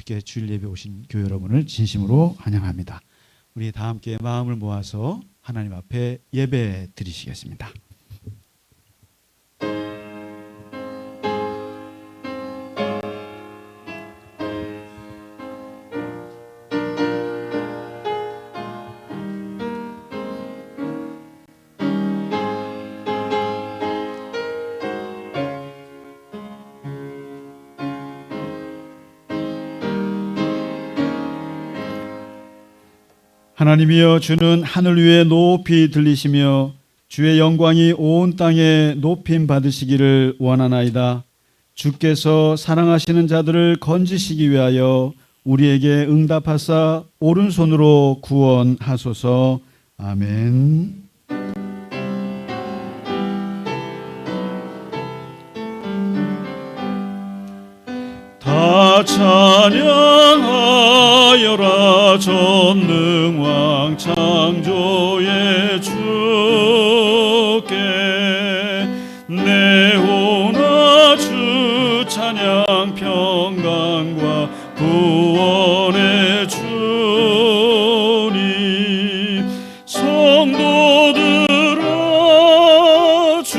어떻게 주일 예배 오신 교회 여러분을 진심으로 환영합니다. 우리 다 함께 마음을 모아서 하나님 앞에 예배 드리시겠습니다. 하나님이여, 주는 하늘 위에 높이 들리시며 주의 영광이 온 땅에 높임 받으시기를 원하나이다. 주께서 사랑하시는 자들을 건지시기 위하여 우리에게 응답하사 오른손으로 구원하소서. 아멘. 다 찬양하여라 전능왕 창조의 주께 내오나 주 찬양 평강과 구원의 주님 성도들아 주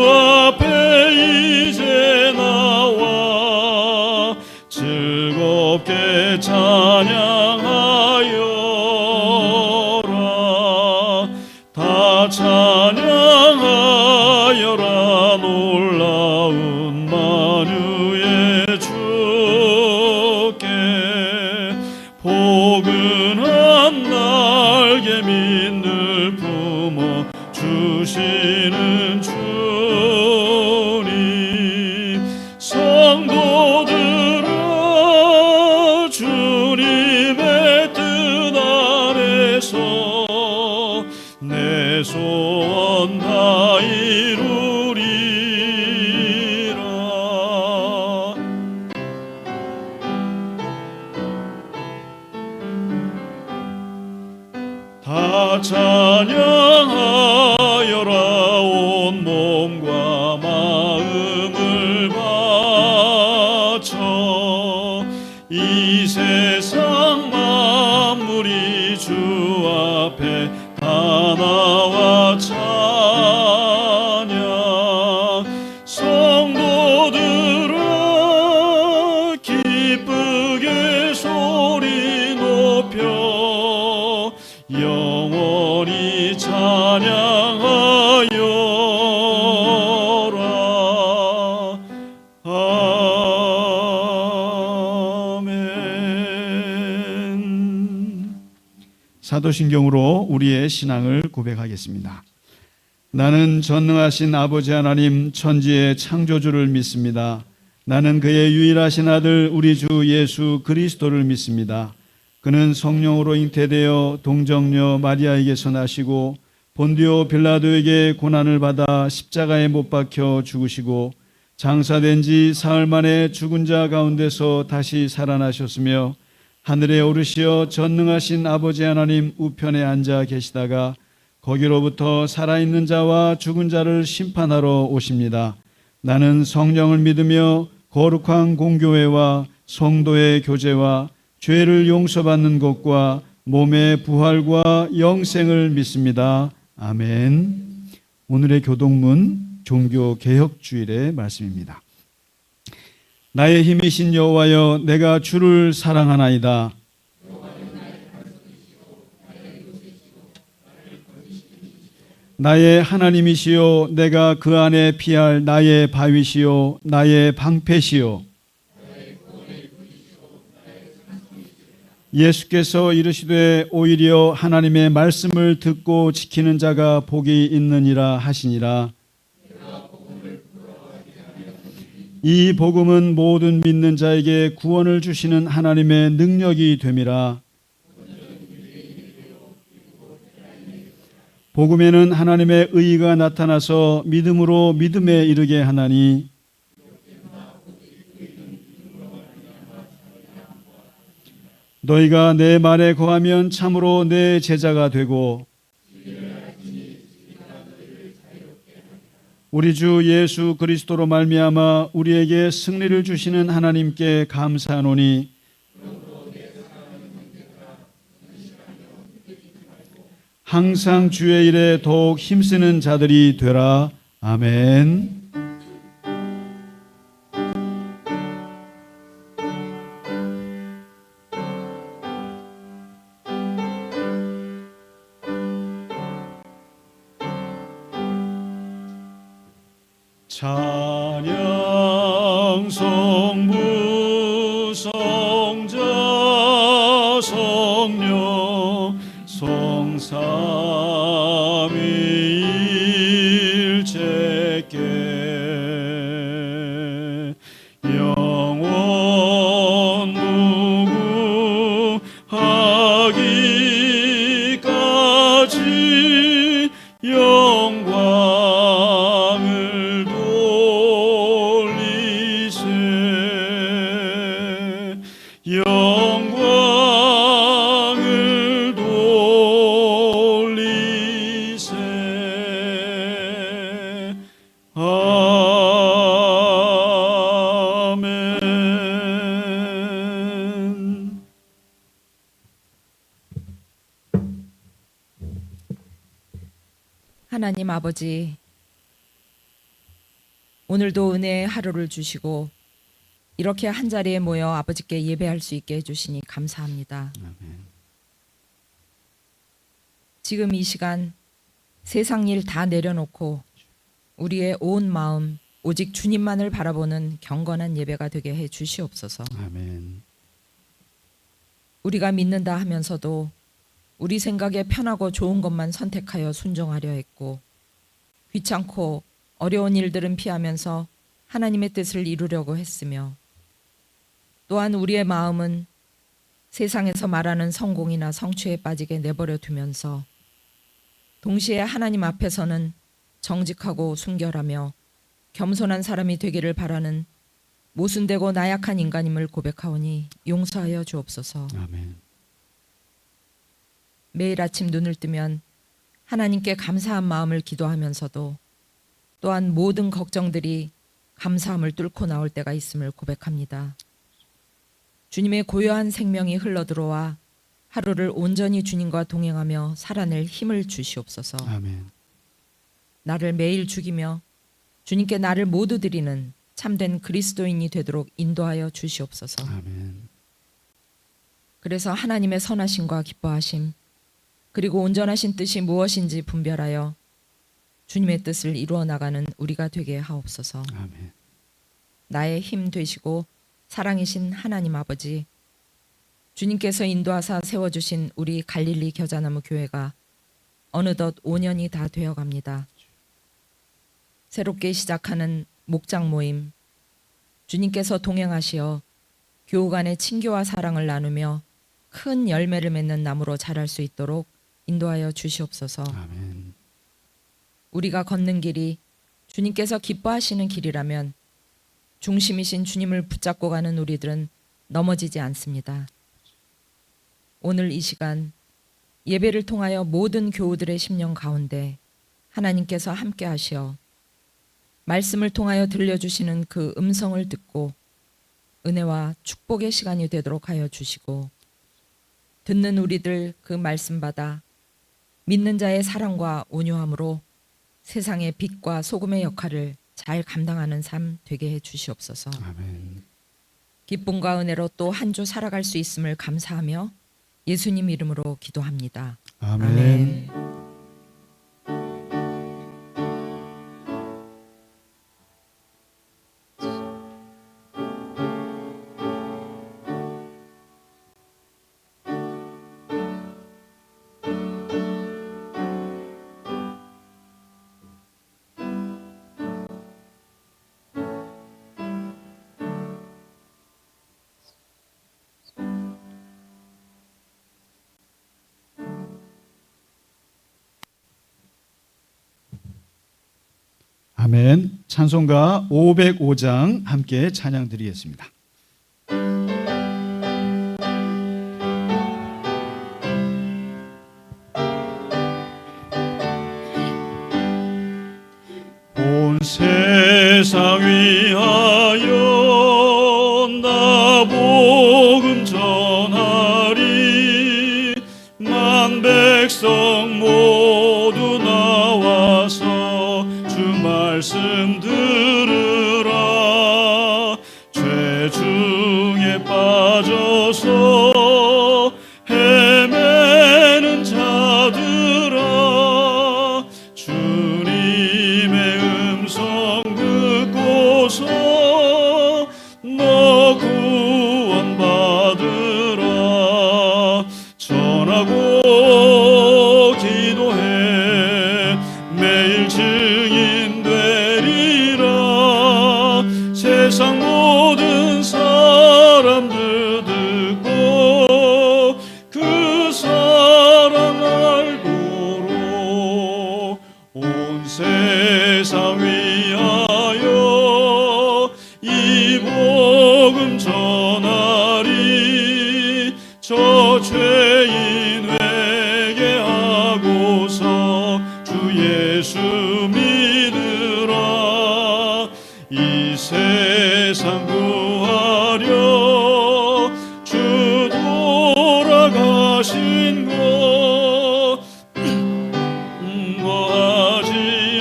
앞에 이제 나와 즐겁게 찬양하여라. 다 찬양하여라. 놀라운 만유의 주께 포근한 날개 밑을 품어 주시는 주님 성도들아 주님의 뜻 아래서 내 소원 다 이루리라. 다 찬양하여라. 온 몸과 마음을 바쳐 이 세상 만물이 주 앞에 다 나와 찬양 성도들아 기쁘게 소리 높여 영원히 찬양하여라. 아멘. 사도신경으로 우리의 신앙을 고백하겠습니다. 나는 전능하신 아버지 하나님 천지의 창조주를 믿습니다. 나는 그의 유일하신 아들 우리 주 예수 그리스도를 믿습니다. 그는 성령으로 잉태되어 동정녀 마리아에게서 나시고 본디오 빌라도에게 고난을 받아 십자가에 못 박혀 죽으시고 장사된 지 사흘 만에 죽은 자 가운데서 다시 살아나셨으며 하늘에 오르시어 전능하신 아버지 하나님 우편에 앉아 계시다가 거기로부터 살아있는 자와 죽은 자를 심판하러 오십니다. 나는 성령을 믿으며 거룩한 공교회와 성도의 교제와 죄를 용서받는 것과 몸의 부활과 영생을 믿습니다. 아멘. 오늘의 교동문 종교개혁주일의 말씀입니다. 나의 힘이신 여호와여, 내가 주를 사랑하나이다. 나의 하나님이시요, 내가 그 안에 피할 나의 바위시요, 나의 방패시요. 예수께서 이르시되 오히려 하나님의 말씀을 듣고 지키는 자가 복이 있느니라 하시니라. 이 복음은 모든 믿는 자에게 구원을 주시는 하나님의 능력이 됨이라. 복음에는 하나님의 의의가 나타나서 믿음으로 믿음에 이르게 하나니 너희가 내 말에 거하면 참으로 내 제자가 되고 우리 주 예수 그리스도로 말미암아 우리에게 승리를 주시는 하나님께 감사하노니 항상 주의 일에 더욱 힘쓰는 자들이 되라. 아멘. 찬양 성부 성자 성령 성삼위일체께 영원 무궁하기까지 영광을 돌리세 영광을 돌리세 아멘. 하나님 아버지, 오늘도 은혜의 하루를 주시고 이렇게 한자리에 모여 아버지께 예배할 수 있게 해주시니 감사합니다. 아멘. 지금 이 시간 세상 일 다 내려놓고 우리의 온 마음 오직 주님만을 바라보는 경건한 예배가 되게 해 주시옵소서. 아멘. 우리가 믿는다 하면서도 우리 생각에 편하고 좋은 것만 선택하여 순종하려 했고 귀찮고 어려운 일들은 피하면서 하나님의 뜻을 이루려고 했으며 또한 우리의 마음은 세상에서 말하는 성공이나 성취에 빠지게 내버려 두면서 동시에 하나님 앞에서는 정직하고 순결하며 겸손한 사람이 되기를 바라는 모순되고 나약한 인간임을 고백하오니 용서하여 주옵소서. 아멘. 매일 아침 눈을 뜨면 하나님께 감사한 마음을 기도하면서도 또한 모든 걱정들이 감사함을 뚫고 나올 때가 있음을 고백합니다. 주님의 고요한 생명이 흘러들어와 하루를 온전히 주님과 동행하며 살아낼 힘을 주시옵소서. 아멘. 나를 매일 죽이며 주님께 나를 모두 드리는 참된 그리스도인이 되도록 인도하여 주시옵소서. 아멘. 그래서 하나님의 선하심과 기뻐하심 그리고 온전하신 뜻이 무엇인지 분별하여 주님의 뜻을 이루어 나가는 우리가 되게 하옵소서. 아멘. 나의 힘 되시고 사랑이신 하나님 아버지, 주님께서 인도하사 세워주신 우리 갈릴리 겨자나무 교회가 어느덧 5년이 다 되어갑니다. 새롭게 시작하는 목장 모임, 주님께서 동행하시어 교우 간의 친교와 사랑을 나누며 큰 열매를 맺는 나무로 자랄 수 있도록 인도하여 주시옵소서. 아멘. 우리가 걷는 길이 주님께서 기뻐하시는 길이라면 중심이신 주님을 붙잡고 가는 우리들은 넘어지지 않습니다. 오늘 이 시간 예배를 통하여 모든 교우들의 심령 가운데 하나님께서 함께 하시어 말씀을 통하여 들려주시는 그 음성을 듣고 은혜와 축복의 시간이 되도록 하여 주시고 듣는 우리들 그 말씀 받아 믿는 자의 사랑과 온유함으로 세상의 빛과 소금의 역할을 잘 감당하는 삶 되게 해 주시옵소서. 아멘. 기쁨과 은혜로 또 한 주 살아갈 수 있음을 감사하며 예수님 이름으로 기도합니다. 아멘. 아멘. 찬송가 505장 함께 찬양 드리겠습니다. 온 세상 위하여 나 복음 전하리 만 온 백성 모두 나와서 주 말씀 들으라. 죄 중에 빠져서 헤매는 자들아, 주님의 음성 듣고서 너 구원받으라. 전하고 기도해 매일 증인 되리라. 세상 모든 사람들 듣고 그 사랑 알도록 온 세상 위하여 이 복음 전하리. 저 죄인 회개하고서 주 예수 믿으라. 이 세상 구하려 주 돌아가신 것 거하지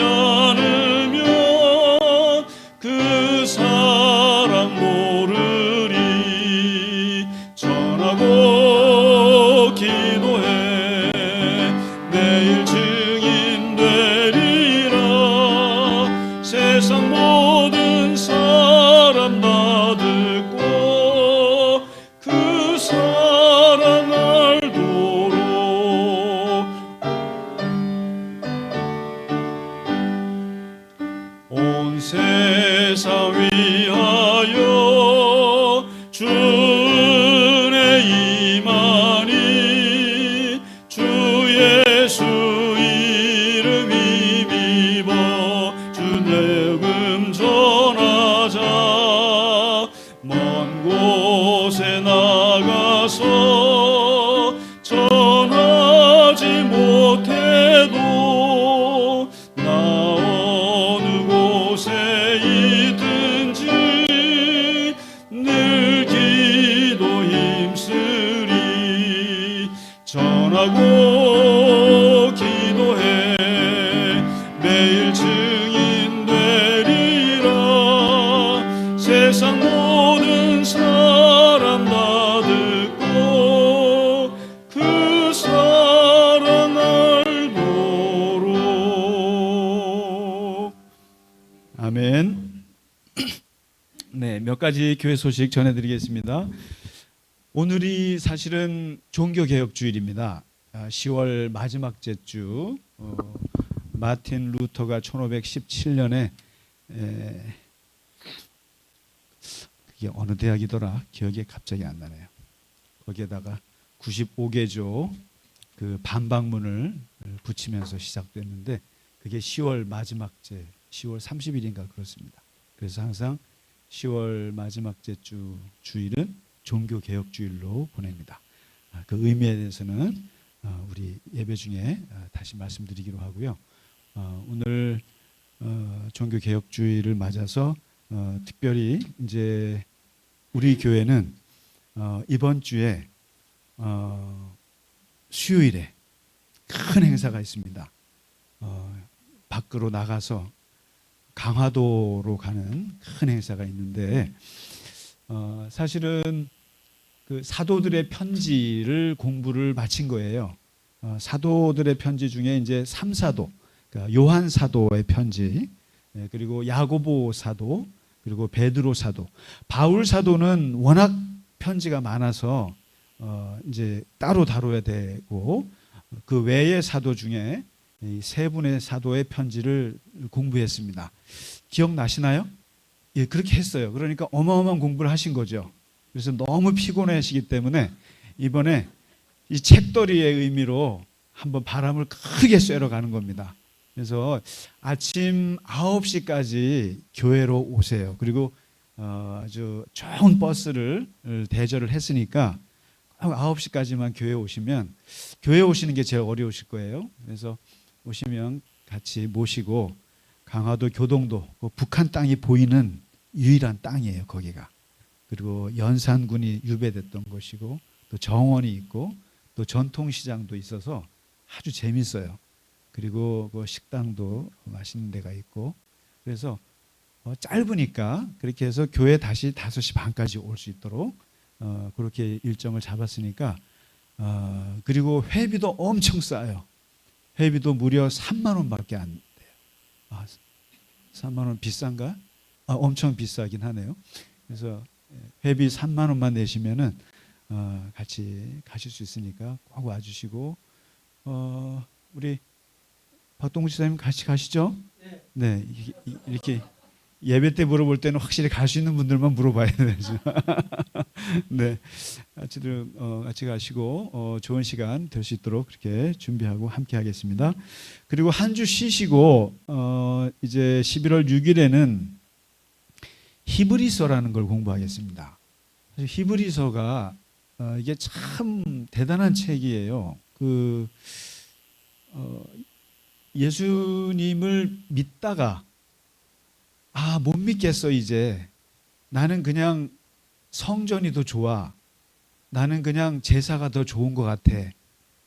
않으면 그 사랑 모르리. 전하고 기도해 매일 증인 되리라. 세상 모든 사람 다 듣고 그 사랑 알도록 온 세상 위하여 주 은혜 임하니. 주 예수 이름 힘입어 주 복음 전하자. 먼 곳에 나가서 전하지 못해도 나 어느 곳에 있든지 늘 기도 힘쓰리. 전하고 기도해 매일 증인 되리라. 세상 모든 사람 다 듣고 그 사랑 알도록. 아멘. 네, 몇 가지 교회 소식 전해드리겠습니다. 오늘이 사실은 종교개혁주일입니다. 10월 마지막 주 마틴 루터가 1517년에 그게 어느 대학이더라? 기억이 갑자기 안 나네요. 거기에다가 95개조 그 반박문을 붙이면서 시작됐는데 그게 10월 마지막 제 10월 30일인가 그렇습니다. 그래서 항상 10월 마지막 주일은 종교개혁주일로 보냅니다. 그 의미에 대해서는 우리 예배 중에 다시 말씀드리기로 하고요. 오늘 종교개혁주일을 맞아서 특별히 이제 우리 교회는 이번 주에 수요일에 큰 행사가 있습니다. 밖으로 나가서 강화도로 가는 큰 행사가 있는데 사실은 그 사도들의 편지를 공부를 마친 거예요. 사도들의 편지 중에 이제 3사도, 그러니까 요한 사도의 편지, 그리고 야고보 사도, 그리고 베드로 사도. 바울 사도는 워낙 편지가 많아서 이제 따로 다뤄야 되고 그 외의 사도 중에 이 세 분의 사도의 편지를 공부했습니다. 기억나시나요? 예, 그렇게 했어요. 그러니까 어마어마한 공부를 하신 거죠. 그래서 너무 피곤하시기 때문에 이번에 이 책더리의 의미로 한번 바람을 크게 쐬러 가는 겁니다. 그래서 아침 9시까지 교회로 오세요. 그리고 아주 좋은 버스를 대절을 했으니까 9시까지만 교회에 오시면, 교회에 오시는 게 제일 어려우실 거예요. 그래서 오시면 같이 모시고 강화도 교동도 북한 땅이 보이는 유일한 땅이에요. 거기가. 그리고 연산군이 유배됐던 곳이고 또 정원이 있고 또 전통시장도 있어서 아주 재밌어요. 그리고 그 식당도 맛있는 데가 있고 그래서 짧으니까 그렇게 해서 교회 다시 5시 반까지 올 수 있도록 그렇게 일정을 잡았으니까 그리고 회비도 엄청 싸요. 회비도 무려 3만 원밖에 안 돼요. 3만 원 비싼가? 엄청 비싸긴 하네요. 그래서 회비 3만 원만 내시면은 같이 가실 수 있으니까 꼭 와주시고 우리 박동구 지사님 같이 가시죠? 네, 이렇게 예배 때 물어볼 때는 확실히 갈 수 있는 분들만 물어봐야 되죠. 네, 같이 가시고 좋은 시간 될 수 있도록 그렇게 준비하고 함께 하겠습니다. 그리고 한 주 쉬시고 이제 11월 6일에는 히브리서라는 걸 공부하겠습니다. 히브리서가 이게 참 대단한 책이에요. 예수님을 믿다가 못 믿겠어 이제 나는 그냥 성전이 더 좋아 나는 그냥 제사가 더 좋은 것 같아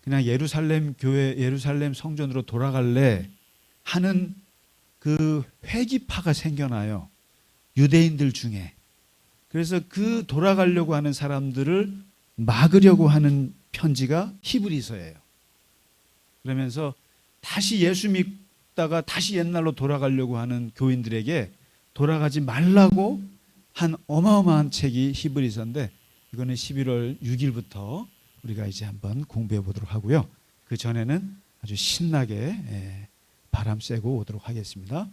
그냥 예루살렘 교회 예루살렘 성전으로 돌아갈래 하는 그 회기파가 생겨나요. 유대인들 중에. 그래서 그 돌아가려고 하는 사람들을 막으려고 하는 편지가 히브리서예요. 그러면서 다시 예수 믿다가 다시 옛날로 돌아가려고 하는 교인들에게 돌아가지 말라고 한 어마어마한 책이 히브리서인데 이거는 11월 6일부터 우리가 이제 한번 공부해 보도록 하고요. 그 전에는 아주 신나게 바람 쐬고 오도록 하겠습니다.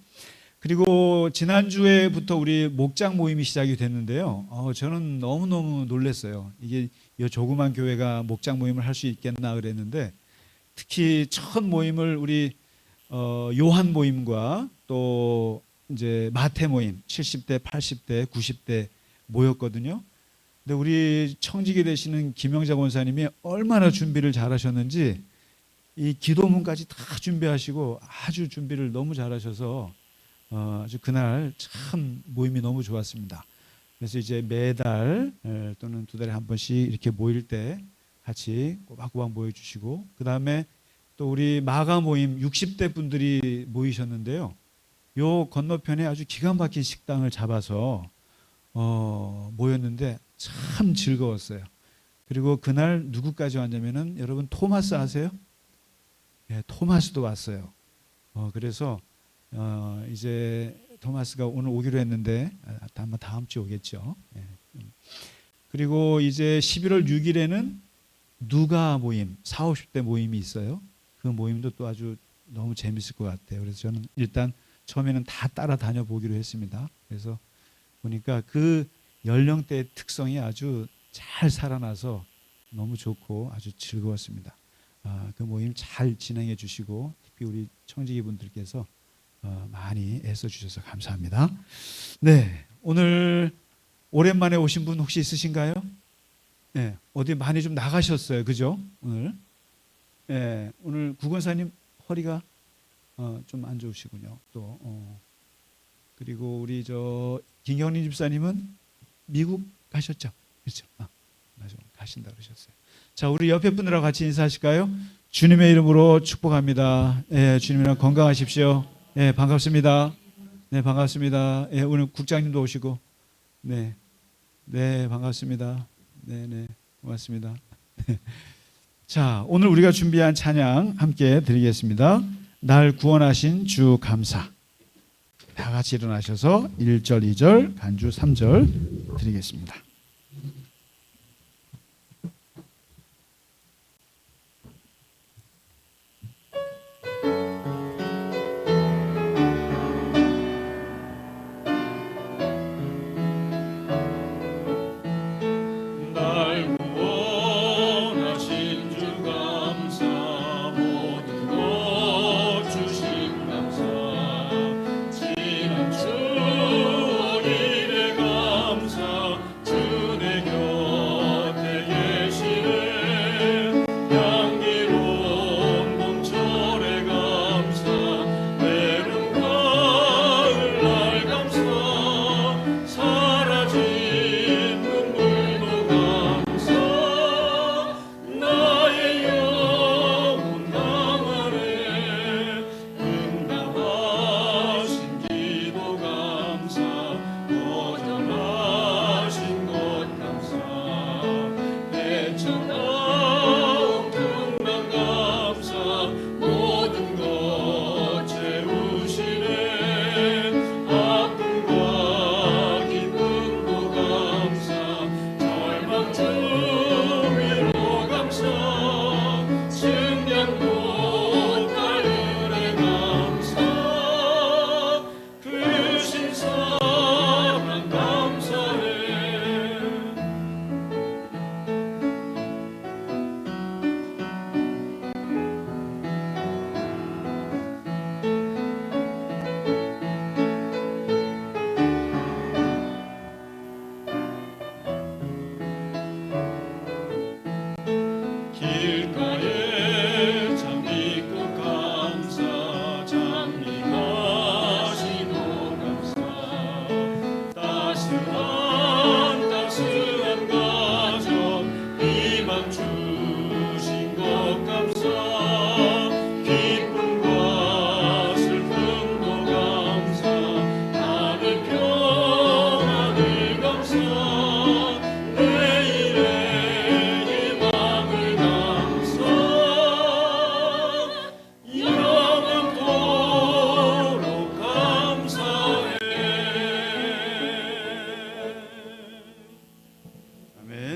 그리고 지난주에부터 우리 목장 모임이 시작이 됐는데요. 저는 너무너무 놀랐어요. 이게 이 조그만 교회가 목장 모임을 할 수 있겠나 그랬는데 특히 첫 모임을 우리 요한 모임과 또 이제 마태 모임 70대, 80대, 90대 모였거든요. 근데 우리 청지기 되시는 김영자 권사님이 얼마나 준비를 잘하셨는지 이 기도문까지 다 준비하시고 아주 준비를 너무 잘하셔서 아주 그날 참 모임이 너무 좋았습니다. 그래서 이제 매달 또는 2달에 한 번씩 이렇게 모일 때 같이 꼬박꼬박 모여주시고 그 다음에 또 우리 마가 모임 60대 분들이 모이셨는데요. 요 건너편에 아주 기가 막힌 식당을 잡아서 모였는데 참 즐거웠어요. 그리고 그날 누구까지 왔냐면은 여러분 토마스 아세요? 네, 토마스도 왔어요. 그래서 이제 토마스가 오늘 오기로 했는데 아마 다음 주에 오겠죠. 네. 그리고 이제 11월 6일에는 누가 모임 40, 50대 모임이 있어요. 그 모임도 또 아주 너무 재밌을 것 같아요. 그래서 저는 일단 처음에는 다 따라다녀 보기로 했습니다. 그래서 보니까 그 연령대의 특성이 아주 잘 살아나서 너무 좋고 아주 즐거웠습니다. 그 모임 잘 진행해 주시고 특히 우리 청지기 분들께서 많이 애써 주셔서 감사합니다. 네, 오늘 오랜만에 오신 분 혹시 있으신가요? 네, 어디 많이 좀 나가셨어요, 그죠? 오늘. 네, 오늘 구건사님 허리가 좀 안 좋으시군요. 또 그리고 우리 김경림 집사님은 미국 가셨죠? 그렇죠? 가신다 그러셨어요. 자, 우리 옆에 분들하고 같이 인사하실까요? 주님의 이름으로 축복합니다. 예, 주님이랑 건강하십시오. 예, 반갑습니다. 네, 반갑습니다. 예, 오늘 국장님도 오시고, 네, 네, 반갑습니다. 네, 네, 고맙습니다. 자, 오늘 우리가 준비한 찬양 함께 드리겠습니다. 날 구원하신 주 감사. 다 같이 일어나셔서 1절, 2절, 간주 3절 드리겠습니다. 주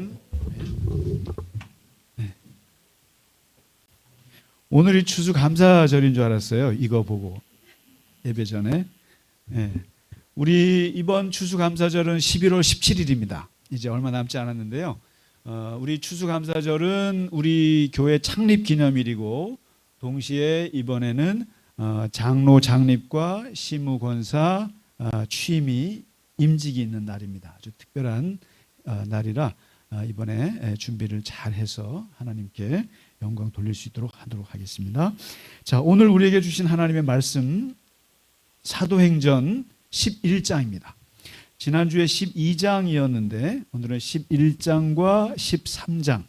아멘. 네. 오늘이 추수감사절인 줄 알았어요. 이거 보고 예배 전에. 네. 우리 이번 추수감사절은 11월 17일입니다. 이제 얼마 남지 않았는데요. 우리 추수감사절은 우리 교회 창립 기념일이고 동시에 이번에는 장로 장립과 시무권사 취임이 임직이 있는 날입니다. 아주 특별한 날이라 이번에 준비를 잘 해서 하나님께 영광 돌릴 수 있도록 하도록 하겠습니다. 자, 오늘 우리에게 주신 하나님의 말씀 사도행전 11장입니다. 지난주에 12장이었는데 오늘은 11장과 13장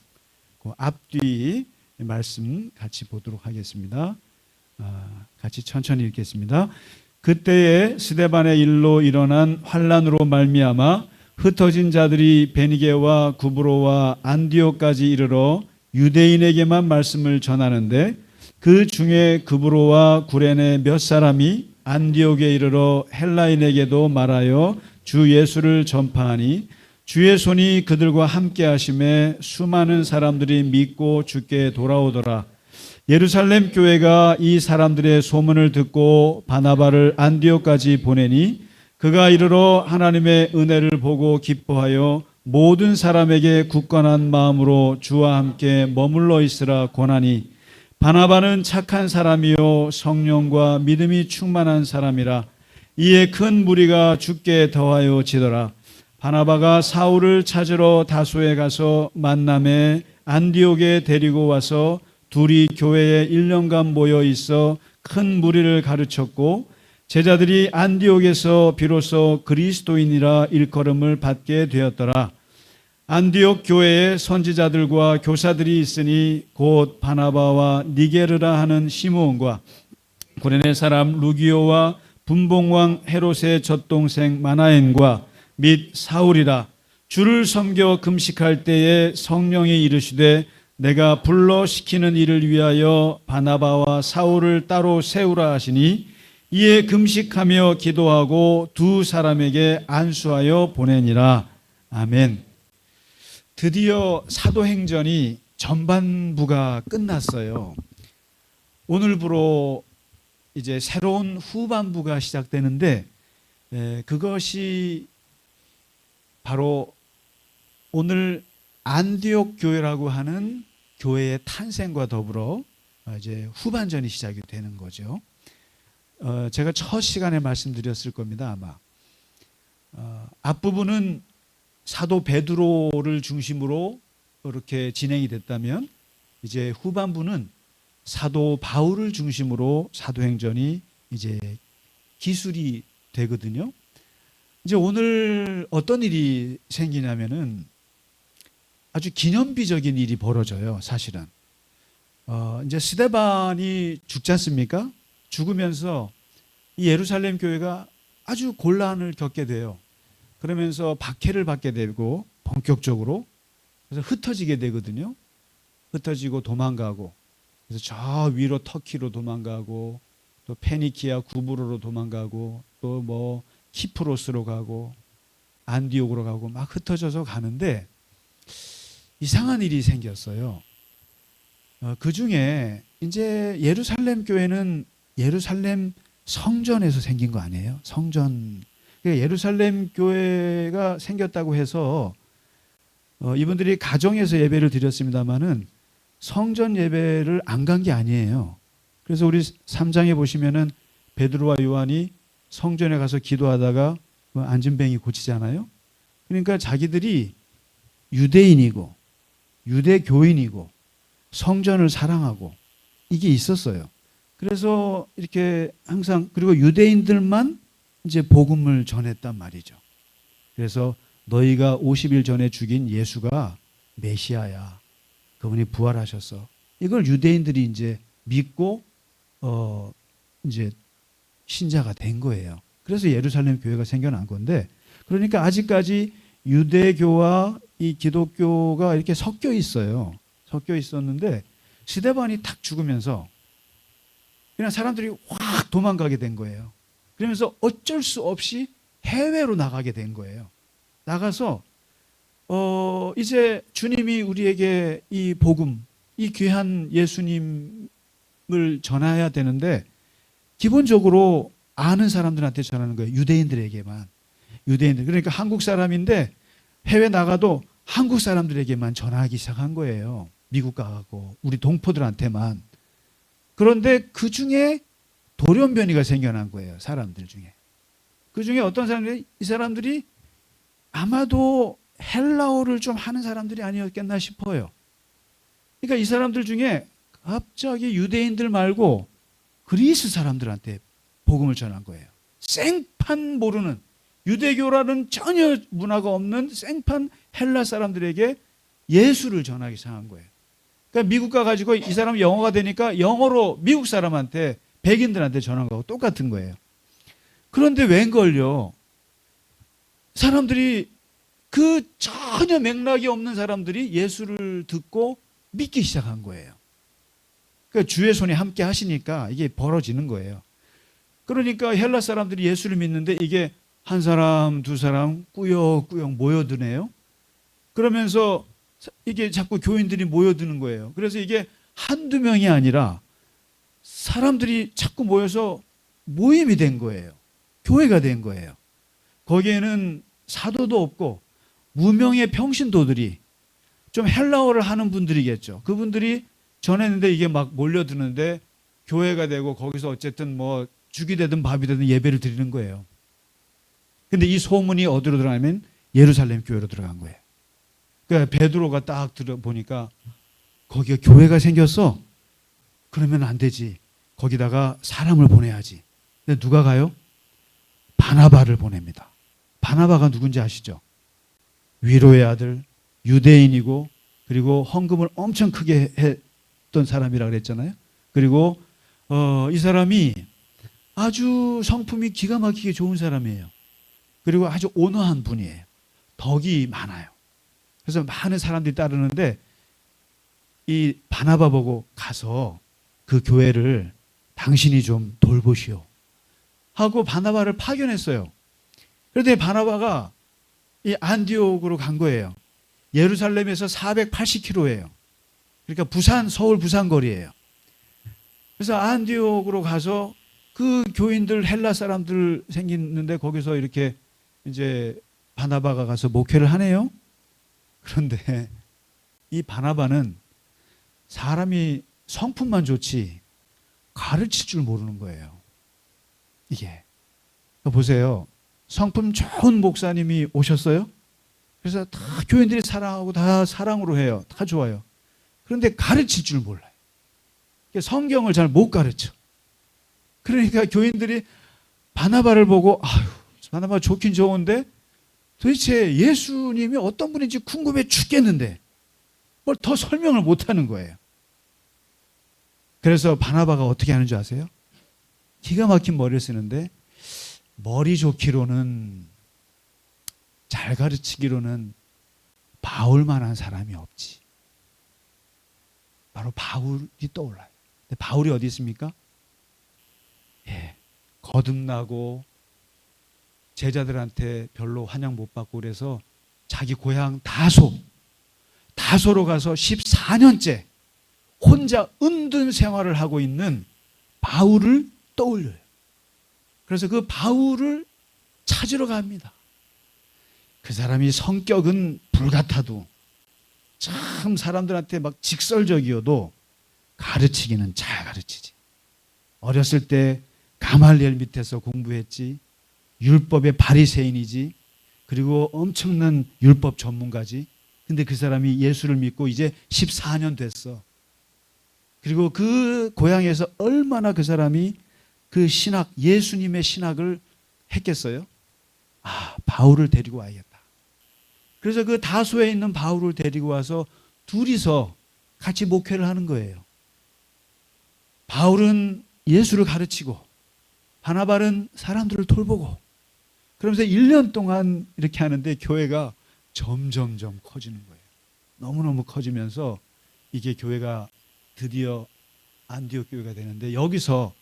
그 앞뒤 말씀 같이 보도록 하겠습니다. 같이 천천히 읽겠습니다. 그때에 스데반의 일로 일어난 환란으로 말미암아 흩어진 자들이 베니게와 구브로와 안디옥까지 이르러 유대인에게만 말씀을 전하는데 그 중에 구브로와 구레네 몇 사람이 안디옥에 이르러 헬라인에게도 말하여 주 예수를 전파하니 주의 손이 그들과 함께 하심에 수많은 사람들이 믿고 주께 돌아오더라. 예루살렘 교회가 이 사람들의 소문을 듣고 바나바를 안디옥까지 보내니 그가 이르러 하나님의 은혜를 보고 기뻐하여 모든 사람에게 굳건한 마음으로 주와 함께 머물러 있으라 권하니 바나바는 착한 사람이요 성령과 믿음이 충만한 사람이라. 이에 큰 무리가 주께 더하여 지더라. 바나바가 사울을 찾으러 다소에 가서 만남에 안디옥에 데리고 와서 둘이 교회에 1년간 모여 있어 큰 무리를 가르쳤고 제자들이 안디옥에서 비로소 그리스도인이라 일컬음을 받게 되었더라. 안디옥 교회에 선지자들과 교사들이 있으니 곧 바나바와 니게르라 하는 시므온과 구레네 사람 루기오와 분봉왕 헤롯의 젖동생 마나엔과 및 사울이라. 주를 섬겨 금식할 때에 성령이 이르시되 내가 불러 시키는 일을 위하여 바나바와 사울을 따로 세우라 하시니 이에 금식하며 기도하고 두 사람에게 안수하여 보내니라. 아멘. 드디어 사도행전이 전반부가 끝났어요. 오늘부로 이제 새로운 후반부가 시작되는데 그것이 바로 오늘 안디옥 교회라고 하는 교회의 탄생과 더불어 이제 후반전이 시작이 되는 거죠. 제가 첫 시간에 말씀드렸을 겁니다. 아마 앞부분은 사도 베드로를 중심으로 이렇게 진행이 됐다면 이제 후반부는 사도 바울을 중심으로 사도행전이 이제 기술이 되거든요. 이제 오늘 어떤 일이 생기냐면은 아주 기념비적인 일이 벌어져요. 사실은 이제 스데반이 죽지 않습니까? 죽으면서 이 예루살렘 교회가 아주 곤란을 겪게 돼요. 그러면서 박해를 받게 되고 본격적으로 그래서 흩어지게 되거든요. 흩어지고 도망가고 그래서 저 위로 터키로 도망가고 또 페니키아 구브로로 도망가고 또 뭐 키프로스로 가고 안디옥으로 가고 막 흩어져서 가는데 이상한 일이 생겼어요. 그 중에 이제 예루살렘 교회는 예루살렘 성전에서 생긴 거 아니에요? 성전. 그러니까 예루살렘 교회가 생겼다고 해서 이분들이 가정에서 예배를 드렸습니다마는 성전 예배를 안 간 게 아니에요. 그래서 우리 3장에 보시면은 베드로와 요한이 성전에 가서 기도하다가 안진뱅이 고치잖아요. 그러니까 자기들이 유대인이고 유대교인이고 성전을 사랑하고 이게 있었어요. 그래서 이렇게 항상 그리고 유대인들만 이제 복음을 전했단 말이죠. 그래서 너희가 50일 전에 죽인 예수가 메시아야. 그분이 부활하셨어. 이걸 유대인들이 이제 믿고 이제 신자가 된 거예요. 그래서 예루살렘 교회가 생겨난 건데 그러니까 아직까지 유대교와 이 기독교가 이렇게 섞여 있어요. 섞여 있었는데 스데반이 탁 죽으면서 그냥 사람들이 확 도망가게 된 거예요. 그러면서 어쩔 수 없이 해외로 나가게 된 거예요. 나가서 이제 주님이 우리에게 이 복음, 이 귀한 예수님을 전해야 되는데 기본적으로 아는 사람들한테 전하는 거예요. 유대인들에게만. 유대인들. 그러니까 한국 사람인데 해외 나가도 한국 사람들에게만 전하기 시작한 거예요. 미국 가고 우리 동포들한테만. 그런데 그 중에 돌연변이가 생겨난 거예요. 사람들 중에. 그 중에 어떤 사람들이, 이 사람들이 아마도 헬라어를 좀 하는 사람들이 아니었겠나 싶어요. 그러니까 이 사람들 중에 갑자기 유대인들 말고 그리스 사람들한테 복음을 전한 거예요. 생판 모르는, 유대교라는 전혀 문화가 없는 생판 헬라 사람들에게 예수를 전하기 시작한 거예요. 그러니까 미국 가가지고 이 사람 영어가 되니까 영어로 미국 사람한테, 백인들한테 전한 거하고 똑같은 거예요. 그런데 웬걸요, 사람들이, 그 전혀 맥락이 없는 사람들이 예수를 듣고 믿기 시작한 거예요. 그러니까 주의 손이 함께 하시니까 이게 벌어지는 거예요. 그러니까 헬라 사람들이 예수를 믿는데 이게 한 사람, 두 사람 꾸역꾸역 모여드네요. 그러면서 이게 자꾸 교인들이 모여드는 거예요. 그래서 이게 한두 명이 아니라 사람들이 자꾸 모여서 모임이 된 거예요. 교회가 된 거예요. 거기에는 사도도 없고 무명의 평신도들이, 좀 헬라어를 하는 분들이겠죠. 그분들이 전했는데 이게 막 몰려드는데 교회가 되고 거기서 어쨌든 뭐 죽이 되든 밥이 되든 예배를 드리는 거예요. 근데 이 소문이 어디로 들어가면 예루살렘 교회로 들어간 거예요. 그러니까 베드로가 딱 들어보니까 거기가 교회가 생겼어. 그러면 안 되지. 거기다가 사람을 보내야지. 근데 누가 가요? 바나바를 보냅니다. 바나바가 누군지 아시죠? 위로의 아들, 유대인이고, 그리고 헌금을 엄청 크게 했던 사람이라 그랬잖아요. 그리고 이 사람이 아주 성품이 기가 막히게 좋은 사람이에요. 그리고 아주 온화한 분이에요. 덕이 많아요. 그래서 많은 사람들이 따르는데 이 바나바 보고 가서 그 교회를 당신이 좀 돌보시오 하고 바나바를 파견했어요. 그런데 바나바가 이 안디옥으로 간 거예요. 예루살렘에서 480km예요. 그러니까 부산, 서울 부산 거리예요. 그래서 안디옥으로 가서 그 교인들, 헬라 사람들 생기는데 거기서 이렇게 이제 바나바가 가서 목회를 하네요. 그런데 이 바나바는 사람이 성품만 좋지 가르칠 줄 모르는 거예요. 이게. 보세요. 성품 좋은 목사님이 오셨어요. 그래서 다 교인들이 사랑하고 다 사랑으로 해요. 다 좋아요. 그런데 가르칠 줄 몰라요. 성경을 잘 못 가르쳐. 그러니까 교인들이 바나바를 보고 아유, 바나바 좋긴 좋은데 도대체 예수님이 어떤 분인지 궁금해 죽겠는데 뭘 더 설명을 못 하는 거예요. 그래서 바나바가 어떻게 하는 줄 아세요? 기가 막힌 머리를 쓰는데 머리 좋기로는, 잘 가르치기로는 바울만한 사람이 없지. 바로 바울이 떠올라요. 근데 바울이 어디 있습니까? 예, 거듭나고 제자들한테 별로 환영 못 받고 그래서 자기 고향 다소로 가서 14년째 혼자 은둔 생활을 하고 있는 바울을 떠올려요. 그래서 그 바울을 찾으러 갑니다. 그 사람이 성격은 불같아도 참 사람들한테 막 직설적이어도 가르치기는 잘 가르치지. 어렸을 때 가말리엘 밑에서 공부했지. 율법의 바리새인이지. 그리고 엄청난 율법 전문가지. 근데 그 사람이 예수를 믿고 이제 14년 됐어. 그리고 그 고향에서 얼마나 그 사람이 그 신학, 예수님의 신학을 했겠어요? 아, 바울을 데리고 와야겠다. 그래서 그 다소에 있는 바울을 데리고 와서 둘이서 같이 목회를 하는 거예요. 바울은 예수를 가르치고 바나바는 사람들을 돌보고, 그러면서 1년 동안 이렇게 하는데 교회가 점점점 커지는 거예요. 너무너무 커지면서 이게 교회가 드디어 안디옥 교회가 되는데, 여기서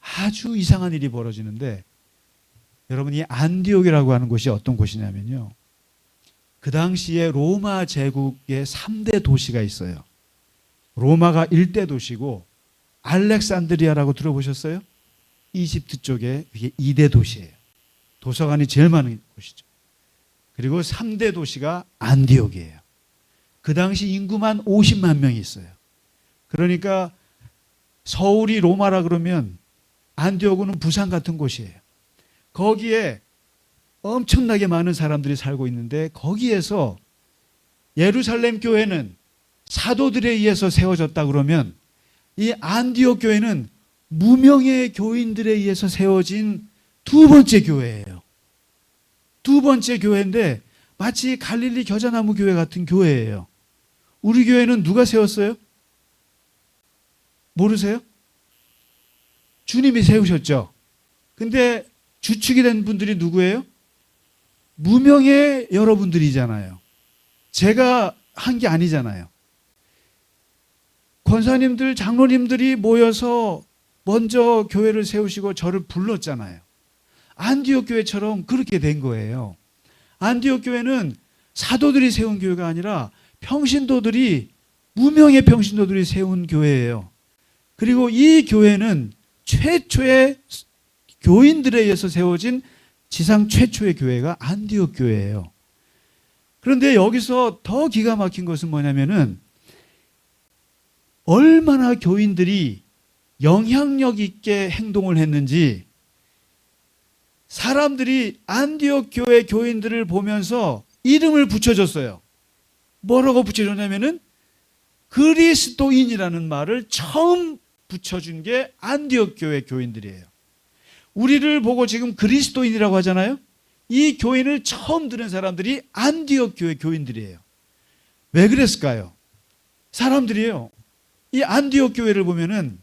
아주 이상한 일이 벌어지는데, 여러분 이 안디옥이라고 하는 곳이 어떤 곳이냐면요, 그 당시에 로마 제국의 3대 도시가 있어요. 로마가 1대 도시고 알렉산드리아라고 들어보셨어요? 이집트 쪽에 이게 2대 도시예요. 도서관이 제일 많은 곳이죠. 그리고 3대 도시가 안디옥이에요. 그 당시 인구만 50만 명이 있어요. 그러니까 서울이 로마라 그러면 안디옥은 부산 같은 곳이에요. 거기에 엄청나게 많은 사람들이 살고 있는데 거기에서 예루살렘 교회는 사도들에 의해서 세워졌다 그러면 이 안디옥 교회는 무명의 교인들에 의해서 세워진 두 번째 교회예요. 두 번째 교회인데 마치 갈릴리 겨자나무 교회 같은 교회예요. 우리 교회는 누가 세웠어요? 모르세요? 주님이 세우셨죠. 근데 주축이 된 분들이 누구예요? 무명의 여러분들이잖아요. 제가 한 게 아니잖아요. 권사님들, 장로님들이 모여서 먼저 교회를 세우시고 저를 불렀잖아요. 안디옥 교회처럼 그렇게 된 거예요. 안디옥 교회는 사도들이 세운 교회가 아니라 평신도들이, 무명의 평신도들이 세운 교회예요. 그리고 이 교회는 최초의 교인들에 의해서 세워진 지상 최초의 교회가 안디옥 교회예요. 그런데 여기서 더 기가 막힌 것은 뭐냐면은 얼마나 교인들이 영향력 있게 행동을 했는지 사람들이 안디옥 교회 교인들을 보면서 이름을 붙여줬어요. 뭐라고 붙여줬냐면은 그리스도인이라는 말을 처음 붙여준 게 안디옥 교회 교인들이에요. 우리를 보고 지금 그리스도인이라고 하잖아요. 이 교인을 처음 들은 사람들이 안디옥 교회 교인들이에요. 왜 그랬을까요? 사람들이에요. 이 안디옥 교회를 보면은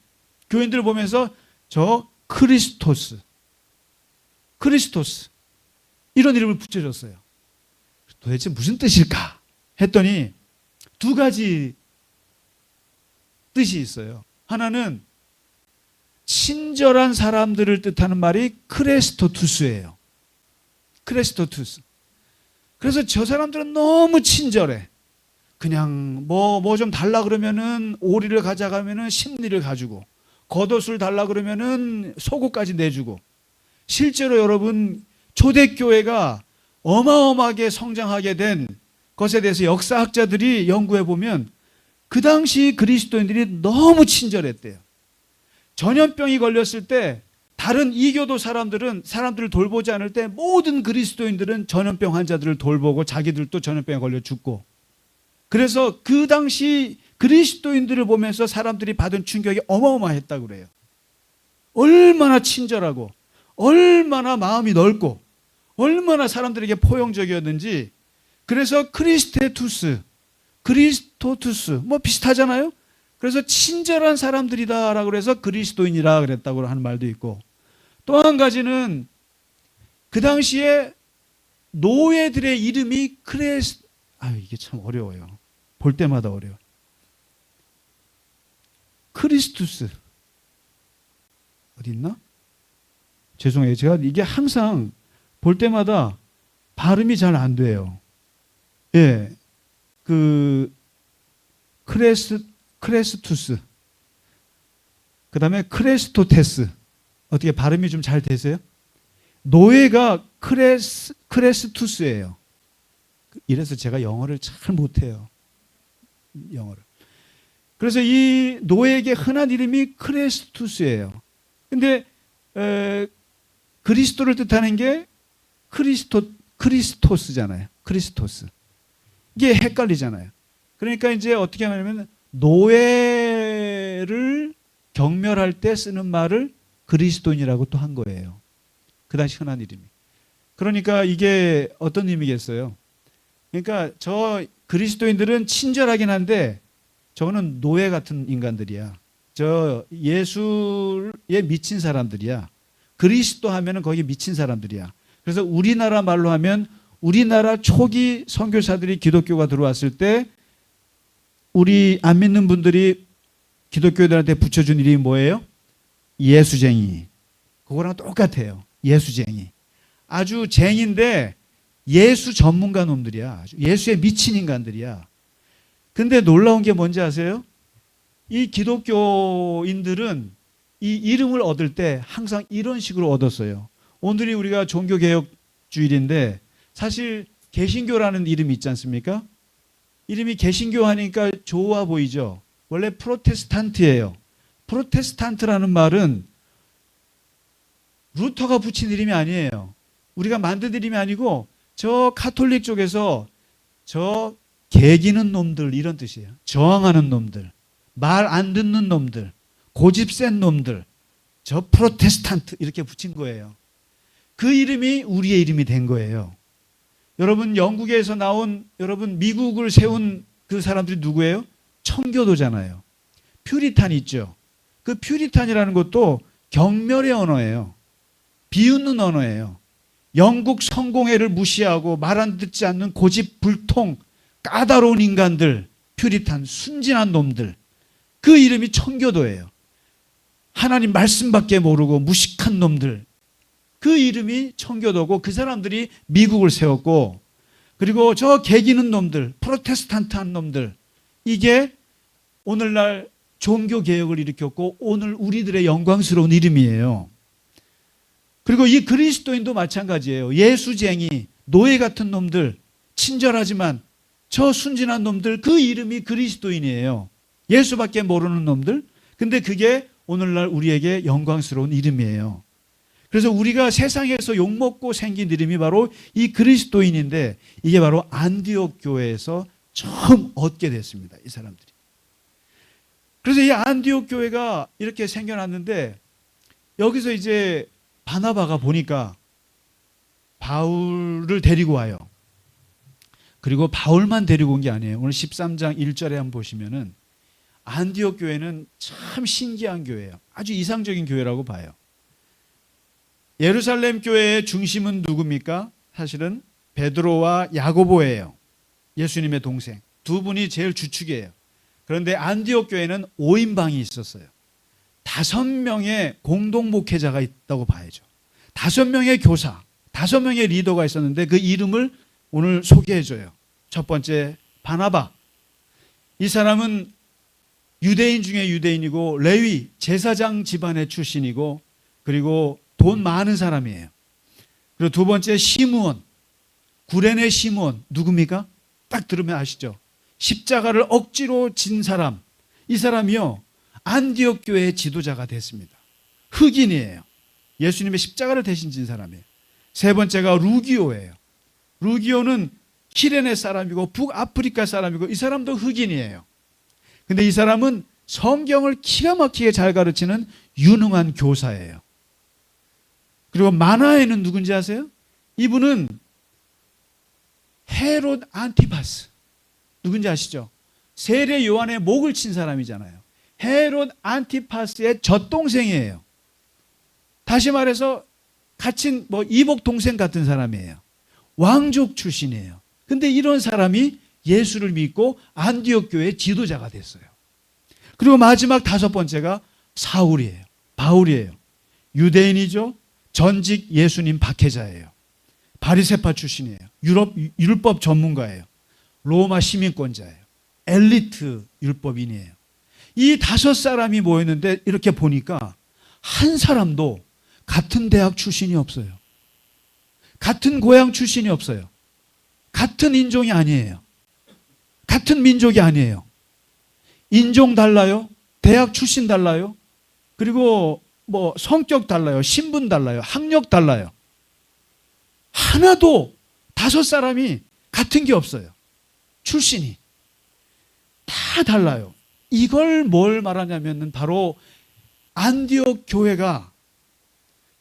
교인들을 보면서 저 크리스토스 이런 이름을 붙여줬어요. 도대체 무슨 뜻일까 했더니 두 가지 뜻이 있어요. 하나는 친절한 사람들을 뜻하는 말이 크레스토투스예요. 크레스토투스. 그래서 저 사람들은 너무 친절해. 그냥 뭐 좀 달라 그러면은 오리를 가져가면은 심리를 가지고, 겉옷을 달라 그러면은 속옷까지 내주고. 실제로 여러분 초대교회가 어마어마하게 성장하게 된 것에 대해서 역사학자들이 연구해 보면 그 당시 그리스도인들이 너무 친절했대요. 전염병이 걸렸을 때 다른 이교도 사람들을 돌보지 않을 때 모든 그리스도인들은 전염병 환자들을 돌보고 자기들도 전염병에 걸려 죽고, 그래서 그 당시 그리스도인들을 보면서 사람들이 받은 충격이 어마어마했다고 그래요. 얼마나 친절하고 얼마나 마음이 넓고 얼마나 사람들에게 포용적이었는지. 그래서 크리스토투스 뭐 비슷하잖아요. 그래서 친절한 사람들이다라고 그래서 그리스도인이라 그랬다고 하는 말도 있고, 또 한 가지는 그 당시에 노예들의 이름이 이게 참 어려워요. 볼 때마다 어려워. 크리스투스 어디 있나? 죄송해요. 제가 이게 항상 볼 때마다 발음이 잘 안 돼요. 예, 크레스투스, 그 다음에 크레스토테스. 어떻게 발음이 좀 잘 되세요? 노예가 크레스투스예요. 이래서 제가 영어를 잘 못해요. 영어를. 그래서 이 노예에게 흔한 이름이 크레스투스예요. 근데 그리스도를 뜻하는 게 크리스토스잖아요. 크리스토스. 이게 헷갈리잖아요. 그러니까 이제 어떻게 하냐면 노예를 경멸할 때 쓰는 말을 그리스도인이라고 또 한 거예요. 그 당시 흔한 이름이. 그러니까 이게 어떤 의미겠어요? 그러니까 저 그리스도인들은 친절하긴 한데 저거는 노예 같은 인간들이야. 저 예수에 미친 사람들이야. 그리스도 하면은 거기 미친 사람들이야. 그래서 우리나라 말로 하면 우리나라 초기 선교사들이 기독교가 들어왔을 때 우리 안 믿는 분들이 기독교인들한테 붙여준 이름이 뭐예요? 예수쟁이. 그거랑 똑같아요. 예수쟁이. 아주 쟁인데 예수 전문가 놈들이야. 아주 예수에 미친 인간들이야. 근데 놀라운 게 뭔지 아세요? 이 기독교인들은 이 이름을 얻을 때 항상 이런 식으로 얻었어요. 오늘이 우리가 종교개혁주일인데 사실 개신교라는 이름이 있지 않습니까? 이름이 개신교 하니까 좋아 보이죠? 원래 프로테스탄트예요. 프로테스탄트라는 말은 루터가 붙인 이름이 아니에요. 우리가 만든 이름이 아니고 저 카톨릭 쪽에서 저 개기는 놈들 이런 뜻이에요. 저항하는 놈들, 말 안 듣는 놈들, 고집 센 놈들, 저 프로테스탄트 이렇게 붙인 거예요. 그 이름이 우리의 이름이 된 거예요. 여러분 영국에서 나온 여러분 미국을 세운 그 사람들이 누구예요? 청교도잖아요. 퓨리탄 있죠. 그 퓨리탄이라는 것도 경멸의 언어예요. 비웃는 언어예요. 영국 성공회를 무시하고 말 안 듣지 않는 고집불통 까다로운 인간들, 퓨리탄 순진한 놈들, 그 이름이 청교도예요. 하나님 말씀밖에 모르고 무식한 놈들, 그 이름이 청교도고 그 사람들이 미국을 세웠고, 그리고 저 개기는 놈들, 프로테스탄트한 놈들, 이게 오늘날 종교개혁을 일으켰고 오늘 우리들의 영광스러운 이름이에요. 그리고 이 그리스도인도 마찬가지예요. 예수쟁이, 노예 같은 놈들, 친절하지만 저 순진한 놈들, 그 이름이 그리스도인이에요. 예수밖에 모르는 놈들. 근데 그게 오늘날 우리에게 영광스러운 이름이에요. 그래서 우리가 세상에서 욕먹고 생긴 이름이 바로 이 그리스도인인데 이게 바로 안디옥 교회에서 처음 얻게 됐습니다. 이 사람들이. 그래서 이 안디옥 교회가 이렇게 생겨났는데 여기서 이제 바나바가 보니까 바울을 데리고 와요. 그리고 바울만 데리고 온 게 아니에요. 오늘 13장 1절에 한번 보시면은 안디옥 교회는 참 신기한 교회예요. 아주 이상적인 교회라고 봐요. 예루살렘 교회의 중심은 누굽니까? 사실은 베드로와 야고보예요. 예수님의 동생. 두 분이 제일 주축이에요. 그런데 안디옥 교회는 5인방이 있었어요. 5명의 공동 목회자가 있다고 봐야죠. 5명의 교사, 5명의 리더가 있었는데 그 이름을 오늘 소개해줘요. 첫 번째 바나바. 이 사람은 유대인 중에 유대인이고 레위 제사장 집안의 출신이고 그리고 돈 많은 사람이에요. 그리고 두 번째 시므온, 구레네 시므온. 누굽니까? 딱 들으면 아시죠? 십자가를 억지로 진 사람. 이 사람이요 안디옥 교회의 지도자가 됐습니다. 흑인이에요. 예수님의 십자가를 대신 진 사람이에요. 세 번째가 루기오예요. 루기오는 키레네 사람이고 북아프리카 사람이고 이 사람도 흑인이에요. 근데 이 사람은 성경을 기가 막히게 잘 가르치는 유능한 교사예요. 그리고 마나에는 누군지 아세요? 이분은 헤롯 안티파스. 누군지 아시죠? 세례 요한의 목을 친 사람이잖아요. 헤롯 안티파스의 젖동생이에요. 다시 말해서 같은 이복 동생 같은 사람이에요. 왕족 출신이에요. 근데 이런 사람이 예수를 믿고 안디옥 교회의 지도자가 됐어요. 그리고 마지막 5번째가 사울이에요. 바울이에요. 유대인이죠. 전직 예수님 박해자예요. 바리새파 출신이에요. 율법 전문가예요. 로마 시민권자예요. 엘리트 율법인이에요. 이 5사람이 모였는데 이렇게 보니까 한 사람도 같은 대학 출신이 없어요. 같은 고향 출신이 없어요. 같은 인종이 아니에요. 같은 민족이 아니에요. 인종 달라요. 대학 출신 달라요. 그리고 성격 달라요. 신분 달라요. 학력 달라요. 하나도 5사람이 같은 게 없어요. 출신이. 다 달라요. 이걸 뭘 말하냐면 바로 안디옥 교회가